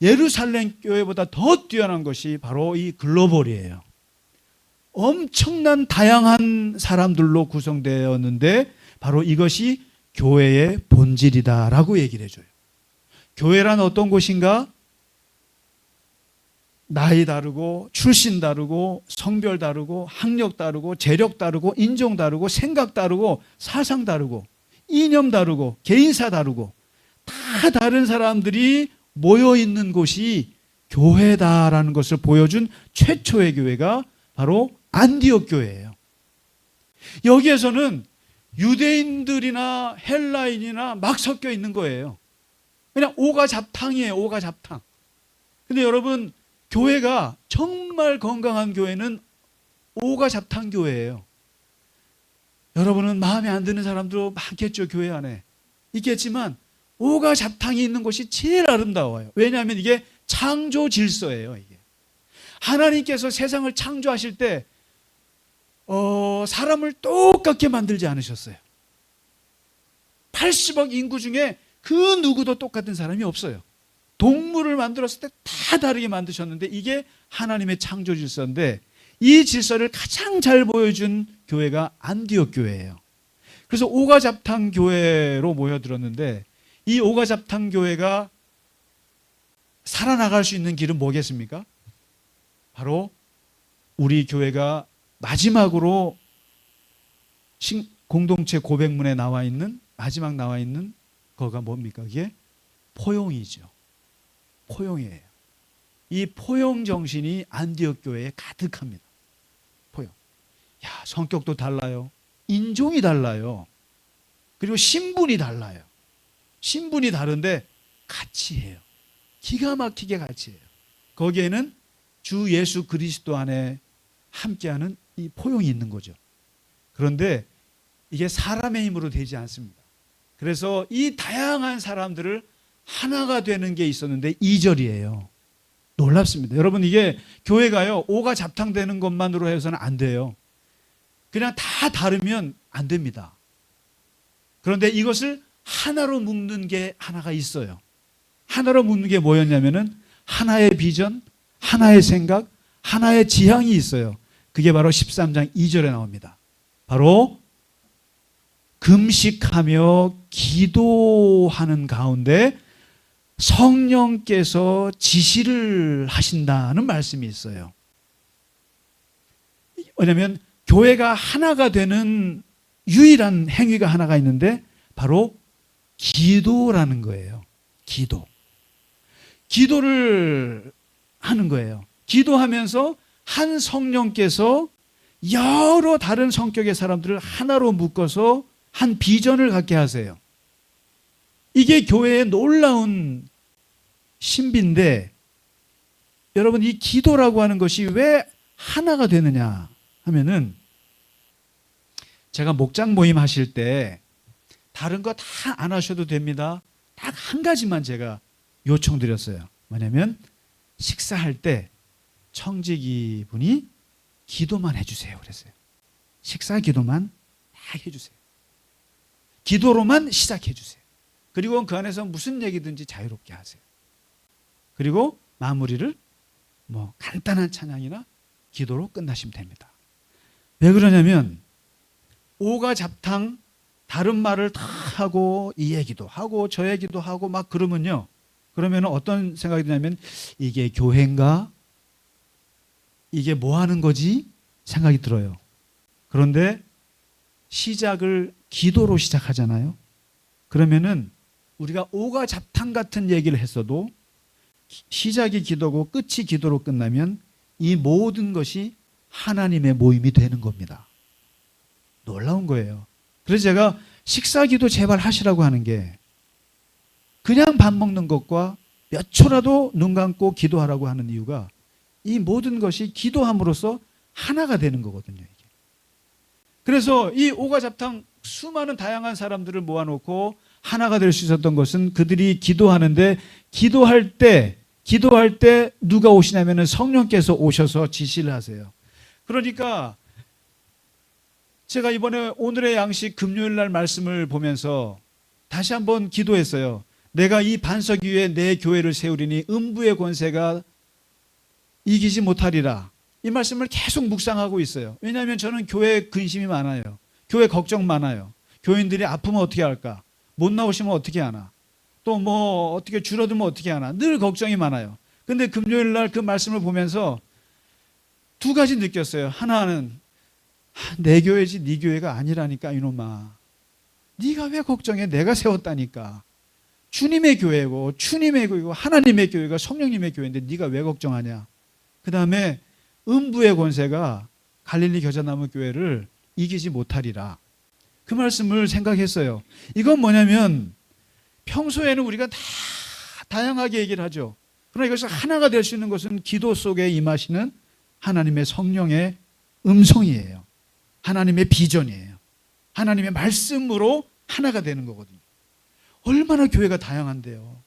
예루살렘 교회보다 더 뛰어난 것이 바로 이 글로벌이에요. 엄청난 다양한 사람들로 구성되었는데 바로 이것이 교회의 본질이다라고 얘기를 해줘요. 교회란 어떤 곳인가? 나이 다르고 출신 다르고 성별 다르고 학력 다르고 재력 다르고 인종 다르고 생각 다르고 사상 다르고 이념 다르고 개인사 다르고 다 다른 사람들이 모여 있는 곳이 교회다라는 것을 보여준 최초의 교회가 바로 안디옥 교회예요. 여기에서는 유대인들이나 헬라인이나 막 섞여 있는 거예요. 그냥 오가잡탕이에요. 오가잡탕. 근데 여러분, 교회가 정말 건강한 교회는 오가잡탕 교회예요. 여러분은 마음에 안 드는 사람도 많겠죠. 교회 안에 있겠지만 오가잡탕이 있는 곳이 제일 아름다워요. 왜냐하면 이게 창조 질서예요. 이게 하나님께서 세상을 창조하실 때 사람을 똑같게 만들지 않으셨어요. 80억 인구 중에 그 누구도 똑같은 사람이 없어요. 동물을 만들었을 때 다 다르게 만드셨는데 이게 하나님의 창조 질서인데, 이 질서를 가장 잘 보여준 교회가 안디옥 교회예요. 그래서 오가잡탕 교회로 모여들었는데, 이 오가잡탕 교회가 살아나갈 수 있는 길은 뭐겠습니까? 바로 우리 교회가 마지막으로 공동체 고백문에 나와 있는, 마지막 나와 있는 거가 뭡니까? 그게 포용이죠. 포용이에요. 이 포용 정신이 안디옥 교회에 가득합니다. 포용. 야, 성격도 달라요. 인종이 달라요. 그리고 신분이 달라요. 신분이 다른데 같이 해요. 기가 막히게 같이 해요. 거기에는 주 예수 그리스도 안에 함께하는 이 포용이 있는 거죠. 그런데 이게 사람의 힘으로 되지 않습니다. 그래서 이 다양한 사람들을 하나가 되는 게 있었는데 2절이에요. 놀랍습니다. 여러분, 이게 교회가요, 오가잡탕 되는 것만으로 해서는 안 돼요. 그냥 다 다르면 안 됩니다. 그런데 이것을 하나로 묶는 게 하나가 있어요. 하나로 묶는 게 뭐였냐면은 하나의 비전, 하나의 생각, 하나의 지향이 있어요. 그게 바로 13장 2절에 나옵니다. 바로 금식하며 기도하는 가운데 성령께서 지시를 하신다는 말씀이 있어요. 왜냐하면 교회가 하나가 되는 유일한 행위가 하나가 있는데 바로 기도라는 거예요. 기도를 하는 거예요. 기도하면서 한 성령께서 여러 다른 성격의 사람들을 하나로 묶어서 한 비전을 갖게 하세요. 이게 교회의 놀라운 신비인데, 여러분, 이 기도라고 하는 것이 왜 하나가 되느냐 하면은, 제가 목장 모임 하실 때 다른 거 다 안 하셔도 됩니다. 딱 한 가지만 제가 요청드렸어요. 뭐냐면 식사할 때 청지기 분이 기도만 해주세요. 그랬어요. 식사 기도만 딱 해주세요. 기도로만 시작해주세요. 그리고 그 안에서 무슨 얘기든지 자유롭게 하세요. 그리고 마무리를 간단한 찬양이나 기도로 끝나시면 됩니다. 왜 그러냐면 오가잡탕 다른 말을 다 하고 이 얘기도 하고 저 얘기도 하고 막 그러면요, 그러면 어떤 생각이 드냐면 이게 교회인가? 이게 뭐 하는 거지? 생각이 들어요. 그런데 시작을 기도로 시작하잖아요. 그러면은 우리가 오가잡탕 같은 얘기를 했어도 시작이 기도고 끝이 기도로 끝나면 이 모든 것이 하나님의 모임이 되는 겁니다. 놀라운 거예요. 그래서 제가 식사기도 제발 하시라고 하는 게, 그냥 밥 먹는 것과 몇 초라도 눈 감고 기도하라고 하는 이유가 이 모든 것이 기도함으로써 하나가 되는 거거든요. 이게. 그래서 이 오가잡탕 수많은 다양한 사람들을 모아놓고 하나가 될 수 있었던 것은 그들이 기도하는데, 기도할 때 누가 오시냐면은 성령께서 오셔서 지시를 하세요. 그러니까 제가 이번에 오늘의 양식 금요일 날 말씀을 보면서 다시 한번 기도했어요. 내가 이 반석 위에 내 교회를 세우리니 음부의 권세가 이기지 못하리라. 이 말씀을 계속 묵상하고 있어요. 왜냐하면 저는 교회에 근심이 많아요. 교회 걱정 많아요. 교인들이 아프면 어떻게 할까? 못 나오시면 어떻게 하나? 또 어떻게 줄어들면 어떻게 하나? 늘 걱정이 많아요. 근데 금요일 날 그 말씀을 보면서 두 가지 느꼈어요. 하나는 내 교회지 네 교회가 아니라니까 이놈아. 네가 왜 걱정해? 내가 세웠다니까. 주님의 교회고 주님의 교회고 하나님의 교회가 성령님의 교회인데 네가 왜 걱정하냐? 그 다음에 음부의 권세가 갈릴리 겨자나무 교회를 이기지 못하리라. 그 말씀을 생각했어요. 이건 뭐냐면 평소에는 우리가 다 다양하게 얘기를 하죠. 그러나 이것을 하나가 될 수 있는 것은 기도 속에 임하시는 하나님의 성령의 음성이에요. 하나님의 비전이에요. 하나님의 말씀으로 하나가 되는 거거든요. 얼마나 교회가 다양한데요.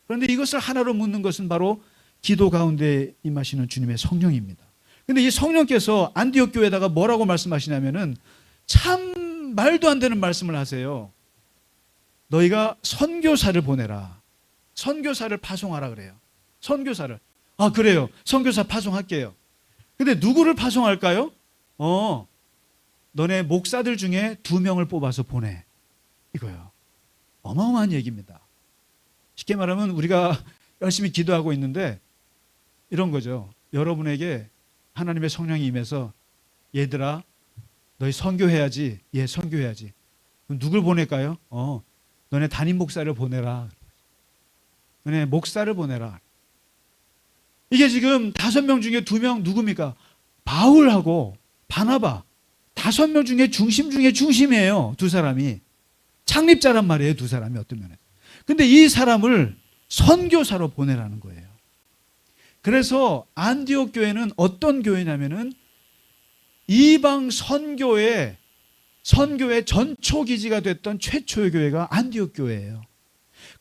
그런데 이것을 하나로 묻는 것은 바로 기도 가운데 임하시는 주님의 성령입니다. 그런데 이 성령께서 안디옥 교회에다가 뭐라고 말씀하시냐면은 참 말도 안 되는 말씀을 하세요. 너희가 선교사를 보내라. 선교사를 파송하라 그래요. 선교사를. 아, 그래요. 선교사 파송할게요. 근데 누구를 파송할까요? 너네 목사들 중에 2명을 뽑아서 보내. 이거요. 어마어마한 얘기입니다. 쉽게 말하면 우리가 열심히 기도하고 있는데 이런 거죠. 여러분에게 하나님의 성령이 임해서 얘들아 너희 선교해야지. 예, 선교해야지. 그럼 누굴 보낼까요? 너네 담임 목사를 보내라. 너네 목사를 보내라. 이게 지금 5명 중에 2명 누굽니까? 바울하고 바나바. 5명 중에 중심 중에 중심이에요. 2사람이. 창립자란 말이에요. 2사람이 어떤 면에서. 근데 이 사람을 선교사로 보내라는 거예요. 그래서 안디옥 교회는 어떤 교회냐면은 이방 선교의 전초 기지가 됐던 최초의 교회가 안디옥 교회예요.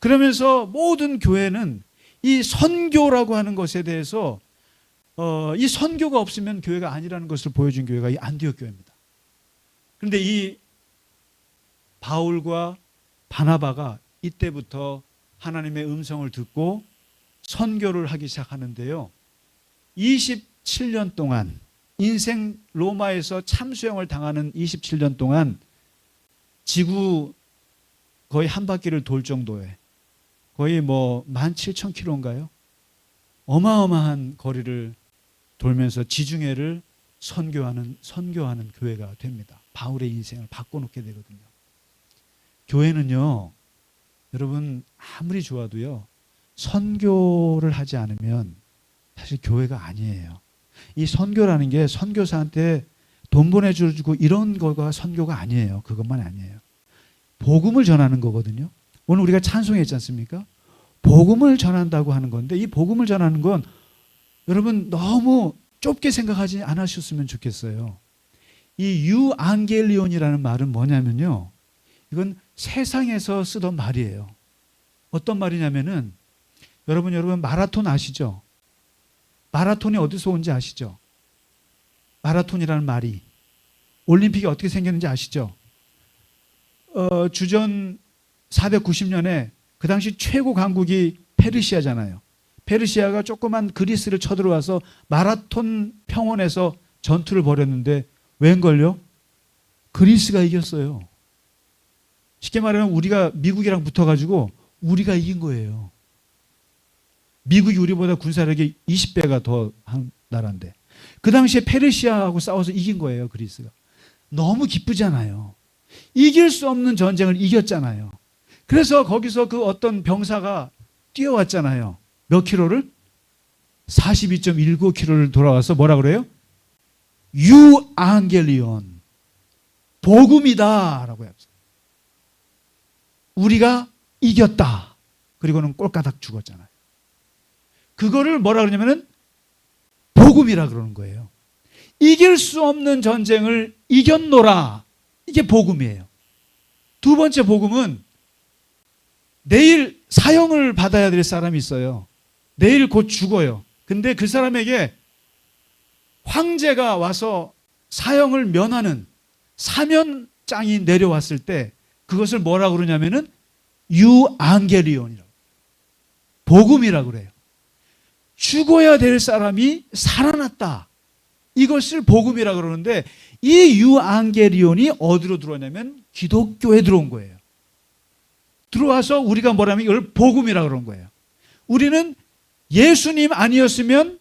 그러면서 모든 교회는 이 선교라고 하는 것에 대해서 이 선교가 없으면 교회가 아니라는 것을 보여준 교회가 이 안디옥 교회입니다. 그런데 이 바울과 바나바가 이때부터 하나님의 음성을 듣고 선교를 하기 시작하는데요. 27년 동안 인생 로마에서 참수형을 당하는 27년 동안 지구 거의 한 바퀴를 돌 정도의 거의 17,000km인가요? 어마어마한 거리를 돌면서 지중해를 선교하는 교회가 됩니다. 바울의 인생을 바꿔놓게 되거든요. 교회는요, 여러분 아무리 좋아도요, 선교를 하지 않으면 사실 교회가 아니에요. 이 선교라는 게 선교사한테 돈 보내주고 이런 거가 선교가 아니에요. 그것만 아니에요. 복음을 전하는 거거든요. 오늘 우리가 찬송했지 않습니까? 복음을 전한다고 하는 건데 이 복음을 전하는 건 여러분 너무 좁게 생각하지 않으셨으면 좋겠어요. 이 유앙겔리온이라는 말은 뭐냐면요. 이건 세상에서 쓰던 말이에요. 어떤 말이냐면은 여러분 마라톤 아시죠? 마라톤이 어디서 온지 아시죠? 마라톤이라는 말이 올림픽이 어떻게 생겼는지 아시죠? 주전 490년에 그 당시 최고 강국이 페르시아잖아요. 페르시아가 조그만 그리스를 쳐들어와서 마라톤 평원에서 전투를 벌였는데 웬걸요? 그리스가 이겼어요. 쉽게 말하면 우리가 미국이랑 붙어가지고 우리가 이긴 거예요. 미국이 우리보다 군사력이 20배가 더 한 나라인데 그 당시에 페르시아하고 싸워서 이긴 거예요. 그리스가. 너무 기쁘잖아요. 이길 수 없는 전쟁을 이겼잖아요. 그래서 거기서 그 어떤 병사가 뛰어왔잖아요. 몇 킬로를? 42.19km를 돌아와서 뭐라 그래요? 유앙겔리온. 복음이다 라고 했어요. 우리가 이겼다. 그리고는 꼴까닥 죽었잖아요. 그거를 뭐라 그러냐면은 복음이라 그러는 거예요. 이길 수 없는 전쟁을 이겼노라. 이게 복음이에요. 두 번째 복음은 내일 사형을 받아야 될 사람이 있어요. 내일 곧 죽어요. 근데 그 사람에게 황제가 와서 사형을 면하는 사면장이 내려왔을 때 그것을 뭐라 그러냐면은 유앙겔리온이라고. 복음이라고 그래요. 죽어야 될 사람이 살아났다. 이것을 복음이라고 그러는데 이 유앙겔리온이 어디로 들어오냐면 기독교에 들어온 거예요. 들어와서 우리가 뭐라면 이걸 복음이라고 그러는 거예요. 우리는 예수님 아니었으면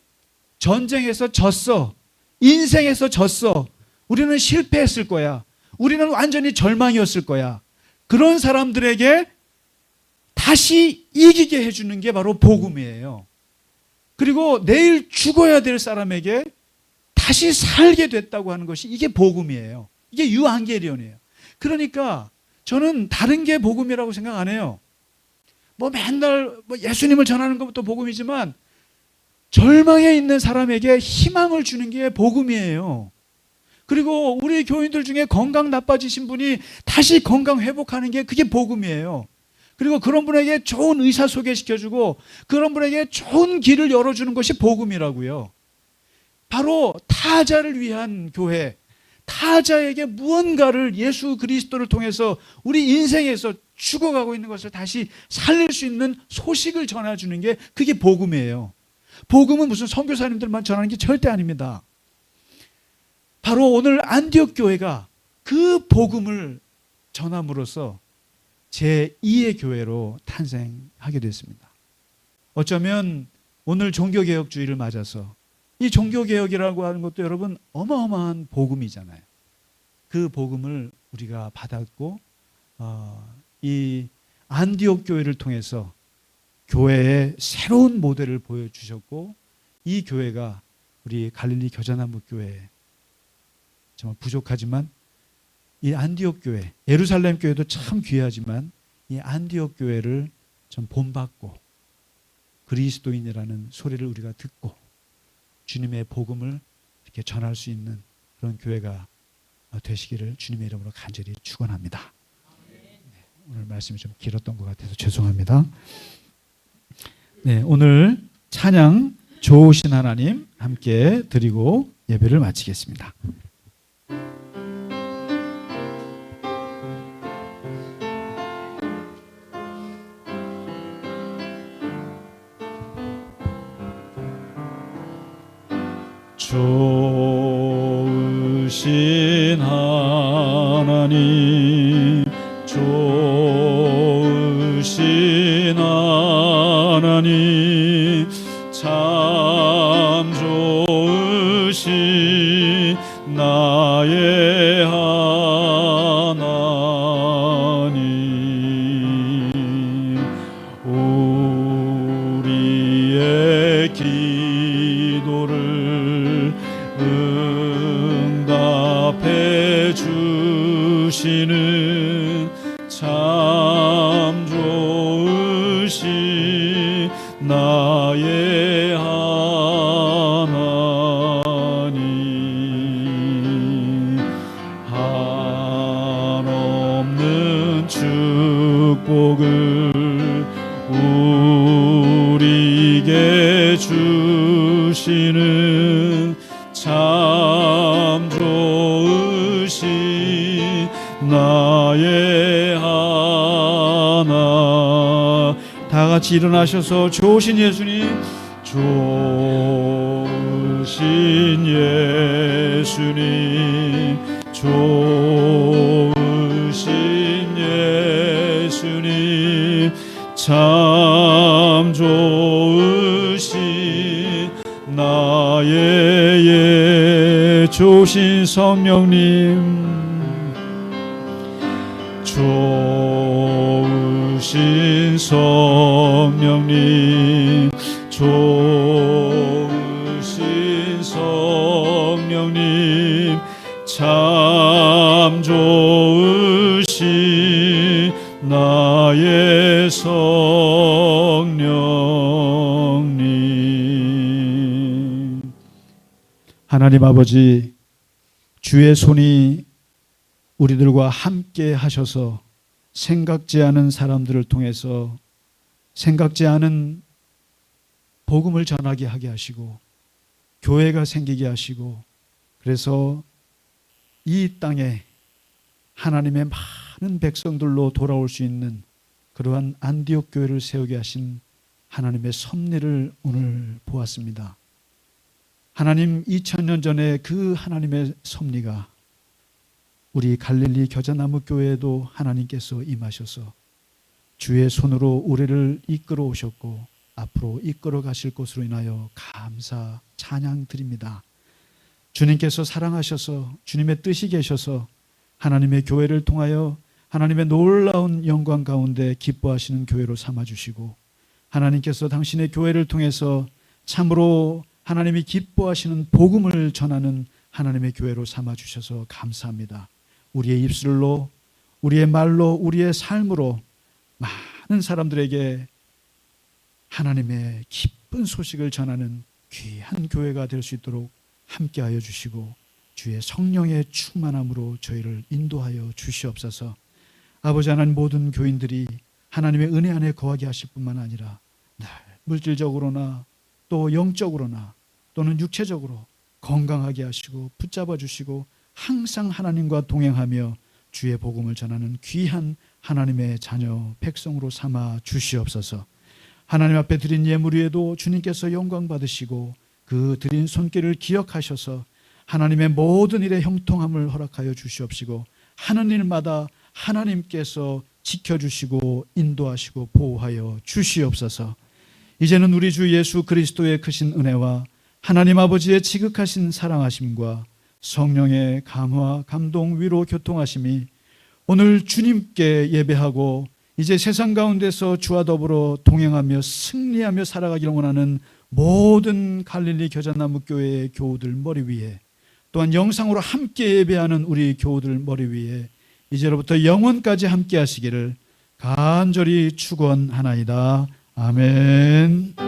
전쟁에서 졌어. 인생에서 졌어. 우리는 실패했을 거야. 우리는 완전히 절망이었을 거야. 그런 사람들에게 다시 이기게 해주는 게 바로 복음이에요. 그리고 내일 죽어야 될 사람에게 다시 살게 됐다고 하는 것이 이게 복음이에요. 이게 유한계리온이에요. 그러니까 저는 다른 게 복음이라고 생각 안 해요. 뭐 맨날 뭐 예수님을 전하는 것부터 복음이지만 절망에 있는 사람에게 희망을 주는 게 복음이에요. 그리고 우리 교인들 중에 건강 나빠지신 분이 다시 건강 회복하는 게 그게 복음이에요. 그리고 그런 분에게 좋은 의사 소개시켜주고 그런 분에게 좋은 길을 열어주는 것이 복음이라고요. 바로 타자를 위한 교회, 타자에게 무언가를 예수 그리스도를 통해서 우리 인생에서 죽어가고 있는 것을 다시 살릴 수 있는 소식을 전해주는 게 그게 복음이에요. 복음은 무슨 선교사님들만 전하는 게 절대 아닙니다. 바로 오늘 안디옥 교회가 그 복음을 전함으로써 제2의 교회로 탄생하게 됐습니다. 어쩌면 오늘 종교개혁주의를 맞아서 이 종교개혁이라고 하는 것도 여러분 어마어마한 복음이잖아요. 그 복음을 우리가 받았고 이 안디옥 교회를 통해서 교회의 새로운 모델을 보여주셨고 이 교회가 우리 갈릴리 겨자나무 교회 정말 부족하지만 이 안디옥 교회, 예루살렘 교회도 참 귀하지만 이 안디옥 교회를 좀 본받고 그리스도인이라는 소리를 우리가 듣고 주님의 복음을 이렇게 전할 수 있는 그런 교회가 되시기를 주님의 이름으로 간절히 축원합니다. 네, 오늘 말씀이 좀 길었던 것 같아서 죄송합니다. 네, 오늘 찬양 좋으신 하나님 함께 드리고 예배를 마치겠습니다. 좋으신 하나님, 좋으신 하나님, 참 좋으신 나의 하나님, 우리의 기도를 응답해 주시는 참 좋으신 나의 하나님, 한없는 축복을 우리에게 주시는 참 좋으신 나의 하나. 다 같이 일어나셔서 좋으신 예수님, 좋으신 예수님, 좋으신 예수님, 참 좋으신 나의 좋으신 성령님, 좋으신 성령님, 좋으신 성령님, 참 좋으신 나의 성령님. 하나님 아버지, 주의 손이 우리들과 함께 하셔서 생각지 않은 사람들을 통해서 생각지 않은 복음을 전하게 하게 하시고 교회가 생기게 하시고, 그래서 이 땅에 하나님의 많은 백성들로 돌아올 수 있는 그러한 안디옥 교회를 세우게 하신 하나님의 섭리를 오늘 보았습니다. 하나님, 2000년 전에 그 하나님의 섭리가 우리 갈릴리 겨자나무 교회에도 하나님께서 임하셔서 주의 손으로 우리를 이끌어 오셨고 앞으로 이끌어 가실 것으로 인하여 감사 찬양 드립니다. 주님께서 사랑하셔서 주님의 뜻이 계셔서 하나님의 교회를 통하여 하나님의 놀라운 영광 가운데 기뻐하시는 교회로 삼아주시고, 하나님께서 당신의 교회를 통해서 참으로 하나님이 기뻐하시는 복음을 전하는 하나님의 교회로 삼아 주셔서 감사합니다. 우리의 입술로, 우리의 말로, 우리의 삶으로 많은 사람들에게 하나님의 기쁜 소식을 전하는 귀한 교회가 될 수 있도록 함께하여 주시고 주의 성령의 충만함으로 저희를 인도하여 주시옵소서. 아버지 하나님, 모든 교인들이 하나님의 은혜 안에 거하게 하실 뿐만 아니라 늘 물질적으로나 또 영적으로나 또는 육체적으로 건강하게 하시고 붙잡아 주시고 항상 하나님과 동행하며 주의 복음을 전하는 귀한 하나님의 자녀 백성으로 삼아 주시옵소서. 하나님 앞에 드린 예물 위에도 주님께서 영광 받으시고 그 드린 손길을 기억하셔서 하나님의 모든 일에 형통함을 허락하여 주시옵시고 하는 일마다 하나님께서 지켜주시고 인도하시고 보호하여 주시옵소서. 이제는 우리 주 예수 그리스도의 크신 은혜와 하나님 아버지의 지극하신 사랑하심과 성령의 감화, 감동, 위로, 교통하심이 오늘 주님께 예배하고 이제 세상 가운데서 주와 더불어 동행하며 승리하며 살아가기를 원하는 모든 갈릴리 겨자나무 교회의 교우들 머리 위에, 또한 영상으로 함께 예배하는 우리 교우들 머리 위에 이제로부터 영원까지 함께 하시기를 간절히 축원하나이다. 아멘.